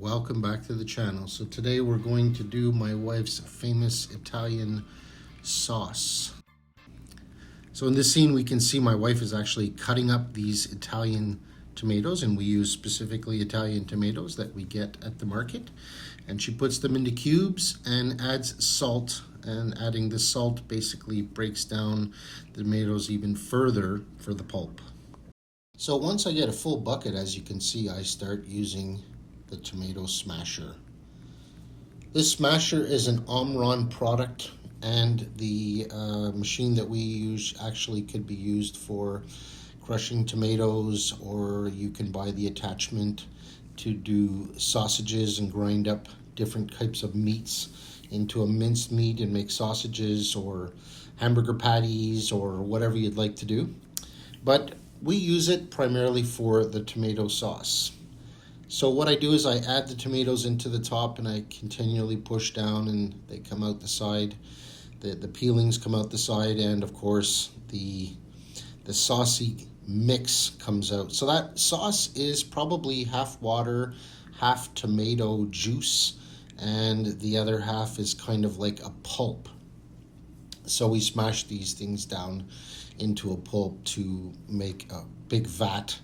welcome back to the channel. So today we're going to do my wife's famous Italian sauce. So in this scene we can see my wife is actually cutting up these Italian tomatoes, and we use specifically Italian tomatoes that we get at the market, and she puts them into cubes and adds salt, and adding the salt basically breaks down the tomatoes even further for the pulp. So once I get a full bucket, as you can see, I start using the tomato smasher. This smasher is an Omra product, and the machine that we use actually could be used for crushing tomatoes, or you can buy the attachment to do sausages and grind up different types of meats into a minced meat and make sausages or hamburger patties or whatever you'd like to do. But we use it primarily for the tomato sauce. So what I do is I add the tomatoes into the top, and I continually push down, and they come out the side. The peelings come out the side, and of course the saucy mix comes out. So that sauce is probably half water, half tomato juice, and the other half is kind of like a pulp. So we smash these things down into a pulp to make a big vat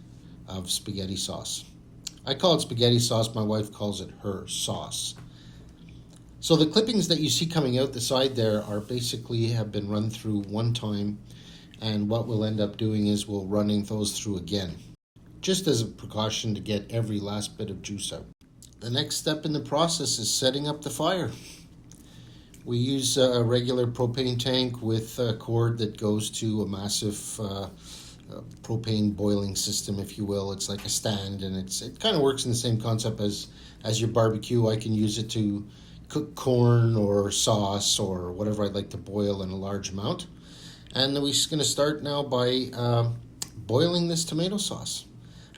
of spaghetti sauce. I call it spaghetti sauce, my wife calls it her sauce. So the clippings that you see coming out the side there are basically have been run through one time, and what we'll end up doing is we'll running those through again, just as a precaution to get every last bit of juice out. The next step in the process is setting up the fire. We use a regular propane tank with a cord that goes to a massive propane boiling system, if you will. It's like a stand, and it kind of works in the same concept as your barbecue. I can use it to cook corn or sauce or whatever I'd like to boil in a large amount. And then we're just going to start now by boiling this tomato sauce.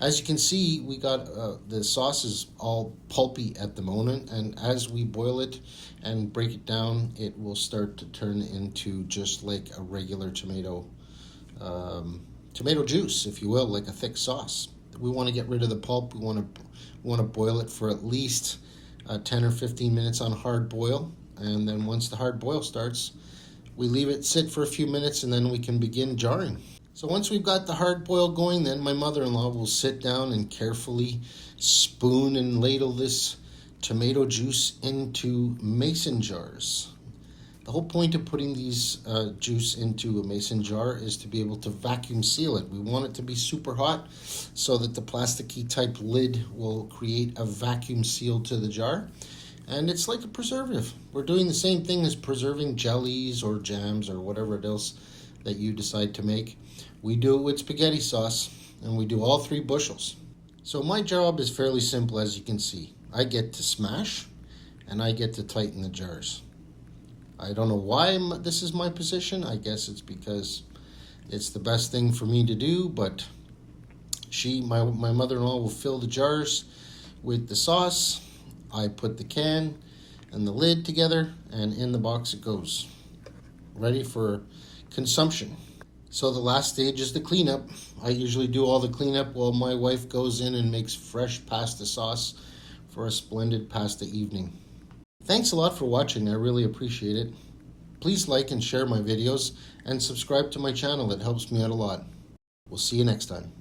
As you can see, we got the sauce is all pulpy at the moment, and as we boil it and break it down, it will start to turn into just like a regular tomato juice, if you will, like a thick sauce. We want to get rid of the pulp. We want to boil it for at least 10 or 15 minutes on hard boil, and then once the hard boil starts, we leave it sit for a few minutes, and then we can begin jarring. So once we've got the hard boil going, then my mother-in-law will sit down and carefully spoon and ladle this tomato juice into mason jars. The whole point of putting these juice into a mason jar is to be able to vacuum seal it. We want it to be super hot so that the plasticky type lid will create a vacuum seal to the jar. And it's like a preservative. We're doing the same thing as preserving jellies or jams or whatever else that you decide to make. We do it with spaghetti sauce, and we do all 3 bushels. So my job is fairly simple, as you can see. I get to smash, and I get to tighten the jars. I don't know why this is my position. I guess it's because it's the best thing for me to do, but my mother-in-law will fill the jars with the sauce. I put the can and the lid together, and in the box it goes, ready for consumption. So the last stage is the cleanup. I usually do all the cleanup while my wife goes in and makes fresh pasta sauce for a splendid pasta evening. Thanks a lot for watching. I really appreciate it. Please like and share my videos, and subscribe to my channel. That helps me out a lot. We'll see you next time.